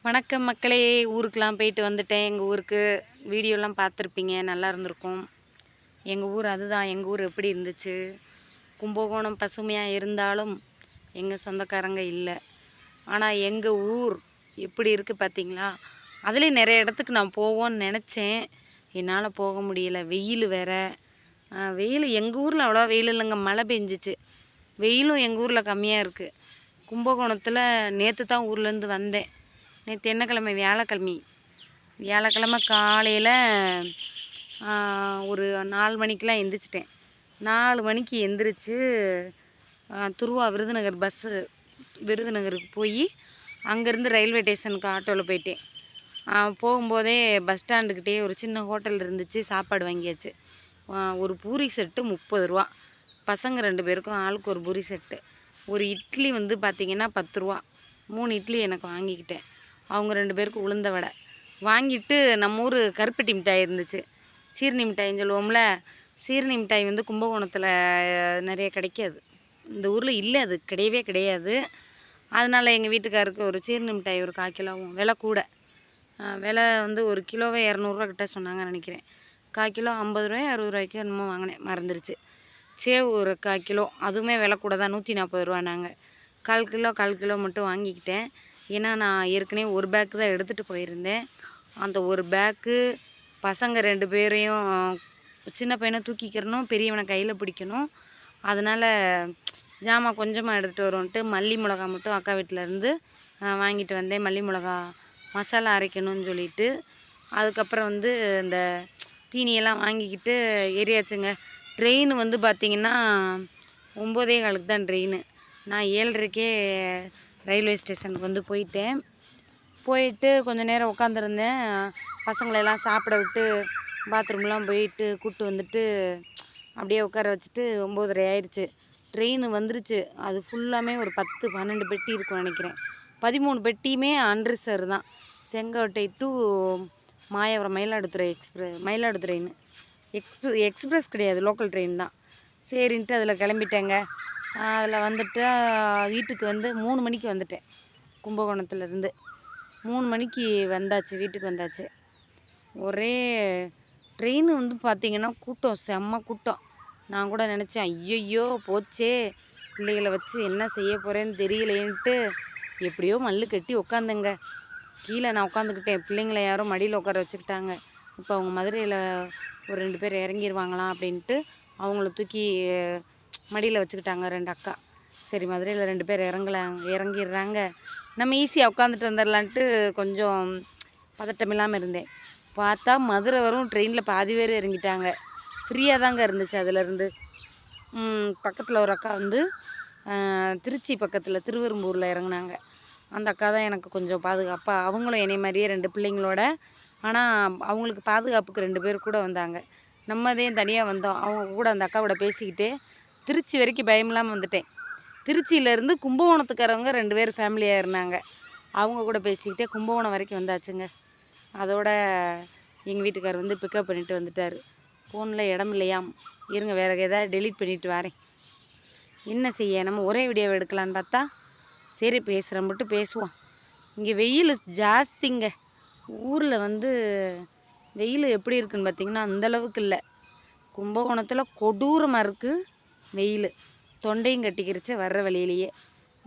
வணக்கம் மக்களே. ஊருக்கெலாம் போயிட்டு வந்துட்டேன். எங்கள் ஊருக்கு வீடியோலாம் பார்த்துருப்பீங்க, நல்லா இருந்திருக்கும். எங்கள் ஊர் அதுதான். எங்கள் ஊர் எப்படி இருந்துச்சு? கும்பகோணம் பசுமையாக இருந்தாலும் எங்கள் சொந்தக்காரங்க இல்லை. ஆனால் எங்கள் ஊர் எப்படி இருக்குது பார்த்தீங்களா? அதுலேயும் நிறைய இடத்துக்கு நான் போவோன்னு நினச்சேன், என்னால் போக முடியல. வெயில் வேறு. வெயில் எங்கள் ஊரில் அவ்வளோவா வெயில் இல்லைங்க, மழை பெஞ்சிச்சு. வெயிலும் எங்கள் ஊரில் கம்மியாக இருக்குது. கும்பகோணத்தில் நேற்று தான் ஊர்லேருந்து வந்தேன். நேற்று என்ன கிழமை? வியாழக்கிழமை காலையில் ஒரு 4 மணிக்கெலாம் எந்திரிச்சிட்டேன். 4 மணிக்கு எந்திரிச்சு துருவா விருதுநகருக்கு போய் அங்கேருந்து ரயில்வே ஸ்டேஷனுக்கு ஆட்டோவில் போயிட்டேன். போகும்போதே பஸ் ஸ்டாண்டுக்கிட்டே ஒரு சின்ன ஹோட்டல் இருந்துச்சு, சாப்பாடு வாங்கியாச்சு. ஒரு பூரி செட்டு 30 ரூபா. பசங்க 2 பேருக்கும் ஆளுக்கு ஒரு பூரி செட்டு. ஒரு இட்லி வந்து பார்த்திங்கன்னா 10 ரூபா. 3 இட்லி எனக்கு வாங்கிக்கிட்டேன். அவங்க 2 பேருக்கு உளுந்த வடை வாங்கிட்டு, நம்ம ஊர் கருப்பட்டி மிட்டாய் இருந்துச்சு, சீர்னி மிட்டாயின்னு சொல்லுவோம்ல. சீர்னி மிட்டாய் வந்து கும்பகோணத்தில் நிறைய கிடைக்காது, இந்த ஊரில் இல்லை, அது கிடையவே கிடையாது. அதனால் எங்கள் வீட்டுக்காருக்கு ஒரு சீர்னி மிட்டாய் ஒரு 1/4 கிலோவும், விலை கூட. விலை வந்து ஒரு கிலோவே 200 கிட்ட சொன்னாங்க நினைக்கிறேன். 1/4 கிலோ 50 ரூபாய் 60 ரூபாய்க்கு என்னமோ வாங்கினேன், மறந்துருச்சு. சேவு ஒரு 1/4 கிலோ, அதுவுமே விலை கூட தான், 140 ரூபா. நாங்கள் 1/4 கிலோ மட்டும் வாங்கிக்கிட்டேன். ஏன்னா நான் ஏற்கனவே ஒரு பேக்கு தான் எடுத்துகிட்டு போயிருந்தேன். அந்த ஒரு பேக்கு பசங்க 2 பேரையும், சின்ன பையனை தூக்கிக்கிறணும், பெரியவனை கையில் பிடிக்கணும். அதனால் ஜாமான் கொஞ்சமாக எடுத்துகிட்டு வருவோன்ட்டு மல்லி மிளகா மட்டும் அக்கா வீட்டிலேருந்து வாங்கிட்டு வந்தேன். மல்லி மிளகா மசாலா அரைக்கணும்னு சொல்லிட்டு. அதுக்கப்புறம் வந்து இந்த தீனியெல்லாம் வாங்கிக்கிட்டு ஏறியாச்சுங்க. ட்ரெயின் வந்து பார்த்திங்கன்னா 9:15 தான் ட்ரெயின். நான் 7:30க்கே ரயில்வே ஸ்டேஷனுக்கு வந்து போயிட்டு கொஞ்சம் நேரம் உட்காந்துருந்தேன். பசங்களெல்லாம் சாப்பிட விட்டு பாத்ரூம்லாம் போயிட்டு கூப்பிட்டு வந்துட்டு அப்படியே உட்கார வச்சுட்டு 9:30 ஆயிடுச்சு. ட்ரெயின் வந்துருச்சு. அது ஃபுல்லாமே ஒரு 10-12 பெட்டி இருக்கும் நினைக்கிறேன். 13 பெட்டியுமே அன்ரிசர்வ் தான். செங்கோட்டை டு மாயவரம் மயிலாடுதுறைன்னு எக்ஸ்பிரஸ் கிடையாது, லோக்கல் ட்ரெயின் தான். சரின்ட்டு அதில் கிளம்பிட்டேங்க. அதில் வந்துட்டு வீட்டுக்கு வந்து 3 மணிக்கு வந்துட்டேன். கும்பகோணத்துலேருந்து 3 மணிக்கு வந்தாச்சு, வீட்டுக்கு வந்தாச்சு. ஒரே ட்ரெயின் வந்து பார்த்திங்கன்னா கூட்டம், செம்ம கூட்டம். நான் கூட நினச்சேன், ஐயையோ போச்சே, பிள்ளைகளை வச்சு என்ன செய்ய போகிறேன்னு தெரியலேன்ட்டு எப்படியோ மல்லு கட்டி உட்காந்துங்க. கீழே நான் உட்காந்துக்கிட்டேன். பிள்ளைங்களை யாரும் மடியில் உட்கார வச்சுக்கிட்டாங்க. இப்போ அவங்க மதுரையில் ஒரு 2 பேர் இறங்கிடுவாங்களாம் அப்படின்ட்டு அவங்கள தூக்கி மடியில் வச்சுக்கிட்டாங்க 2 அக்கா. சரி, மதுரையில் 2 பேர் இறங்கிடுறாங்க, நம்ம ஈஸியாக உட்காந்துட்டு வந்துடலான்ட்டு கொஞ்சம் பதட்டம் இல்லாமல் இருந்தேன். பார்த்தா மதுரை வரும் ட்ரெயினில் பாதி பேர் இறங்கிட்டாங்க. ஃப்ரீயாக தாங்க இருந்துச்சு. அதிலேருந்து பக்கத்தில் ஒரு அக்கா வந்து திருச்சி பக்கத்தில் திருவெரும்பூரில் இறங்குனாங்க. அந்த அக்கா தான் எனக்கு கொஞ்சம் பாதுகாப்பாக, அவங்களும் என்னை மாதிரியே 2 பிள்ளைங்களோட. ஆனால் அவங்களுக்கு பாதுகாப்புக்கு 2 பேர் கூட வந்தாங்க. நம்மதே தனியாக வந்தோம். அவங்க கூட, அந்த அக்கா கூட பேசிக்கிட்டே திருச்சி வரைக்கும் பயம் இல்லாமல் வந்துட்டேன். திருச்சியிலேருந்து கும்பகோணத்துக்காரவங்க 2 பேர் ஃபேமிலியாக இருந்தாங்க. அவங்க கூட பேசிக்கிட்டே கும்பகோணம் வரைக்கும் வந்தாச்சுங்க. அதோட எங்கள் வீட்டுக்காரர் வந்து பிக்கப் பண்ணிவிட்டு வந்துட்டார். ஃபோனில் இடம் இல்லையாம், இருங்க வேறு ஏதாவது டெலீட் பண்ணிவிட்டு வரேன். என்ன செய்ய, நம்ம ஒரே வீடியோவை எடுக்கலான்னு பார்த்தா சரி பேசுகிற மட்டும் பேசுவோம். இங்கே வெயில் ஜாஸ்திங்க. ஊரில் வந்து வெயில் எப்படி இருக்குதுன்னு பார்த்திங்கன்னா அந்தளவுக்கு இல்லை. கும்பகோணத்தில் கொடூரமாக இருக்குது வெயில். தொண்டையும் கட்டிக்கிருச்சு வர்ற வழியிலேயே.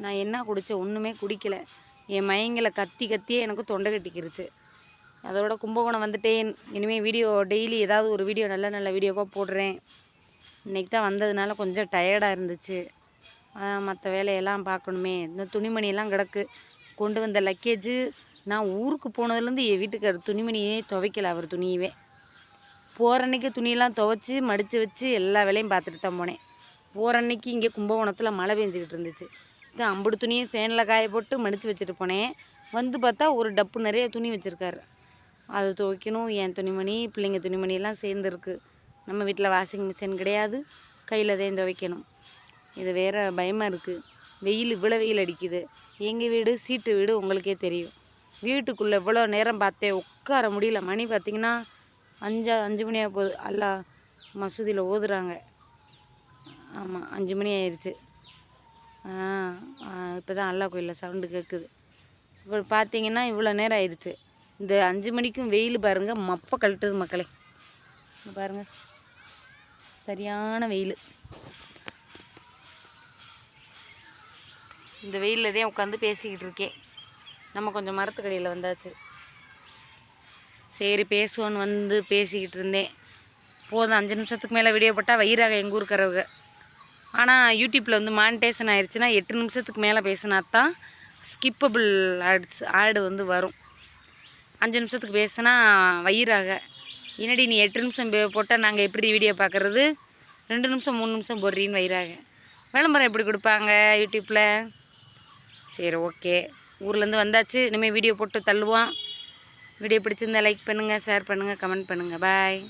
நான் என்ன குடித்தேன்? ஒன்றுமே குடிக்கலை. என் மயங்களை கத்தியே எனக்கு தொண்டை கட்டிக்கிருச்சு. அதோட கும்பகோணம் வந்துட்டேன். இனிமேல் வீடியோ டெய்லி ஏதாவது ஒரு வீடியோ நல்ல வீடியோவாக போடுறேன். இன்றைக்கி தான் வந்ததுனால கொஞ்சம் டயர்டாக இருந்துச்சு. மற்ற வேலையெல்லாம் பார்க்கணுமே. இந்த துணிமணியெல்லாம் கிடக்கு. கொண்டு வந்த லக்கேஜு. நான் ஊருக்கு போனதுலேருந்து என் வீட்டுக்காரர் துணிமணியே துவைக்கலை. அவர் துணியவே போகிற அன்றைக்கி துணியெல்லாம் துவைச்சி மடித்து வச்சு எல்லா வேலையும் பார்த்துட்டு தான் போனேன். போகிற அன்றைக்கி இங்கே கும்பகோணத்தில் மழை பெஞ்சிக்கிட்டு இருந்துச்சு. அம்புடு துணியும் ஃபேனில் காய போட்டு மடித்து வச்சுட்டு போனேன். வந்து பார்த்தா ஒரு டப்பு நிறைய துணி வச்சுருக்காரு. அது துவைக்கணும். என் துணிமணி, பிள்ளைங்க துணிமணியெல்லாம் சேர்ந்துருக்கு. நம்ம வீட்டில் வாஷிங் மிஷின் கிடையாது, கையில் தான் துவைக்கணும். இது வேறு பயமாக இருக்குது. இவ்வளோ வெயில் அடிக்குது. எங்கள் வீடு சீட்டு வீடு, உங்களுக்கே தெரியும். வீட்டுக்குள்ளே இவ்வளோ நேரம் பார்த்தேன், உட்கார முடியல. மணி பார்த்திங்கன்னா 5 மணியாக போகுது. அல்லா மசூதியில் ஓதுறாங்க. ஆமாம், 5 மணி ஆயிடுச்சு. இப்போ தான் அல்லா கோயிலில் சவுண்டு கேட்குது. இப்போ பார்த்தீங்கன்னா இவ்வளோ நேரம் ஆயிடுச்சு. இந்த 5 மணிக்கும் வெயில் பாருங்கள் மப்பை கழட்டுது மக்களே. பாருங்கள் சரியான வெயில். இந்த வெயிலில் தான் உட்காந்து பேசிக்கிட்டு இருக்கேன். நம்ம கொஞ்சம் மரத்துக்கடியில் வந்தாச்சு. சரி பேசுவோன்னு வந்து பேசிக்கிட்டு இருந்தேன். போதும் 5 நிமிஷத்துக்கு மேலே வீடியோ போட்டால் வயிறாக எங்கள் ஊருக்கிறவங்க. ஆனால் யூடியூப்பில் வந்து மானிட்டேஷன் ஆயிடுச்சுன்னா 8 நிமிஷத்துக்கு மேலே பேசினா தான் ஸ்கிப்பபிள் ஆடு வந்து வரும். 5 நிமிஷத்துக்கு பேசினா வயிறாக என்னடி நீ 8 நிமிஷம் போட்டால் நாங்கள் எப்படி வீடியோ பார்க்குறது, 2 நிமிஷம் 3 நிமிஷம் போடுறீன்னு வயிறாக. விளம்பரம் எப்படி கொடுப்பாங்க யூடியூப்பில்? சரி ஓகே, ஊர்லேருந்து வந்தாச்சு. இனிமேல் வீடியோ போட்டு தள்ளுவோம். வீடியோ பிடிச்சிருந்தா லைக் பண்ணுங்கள், ஷேர் பண்ணுங்கள், கமெண்ட் பண்ணுங்கள். பாய்.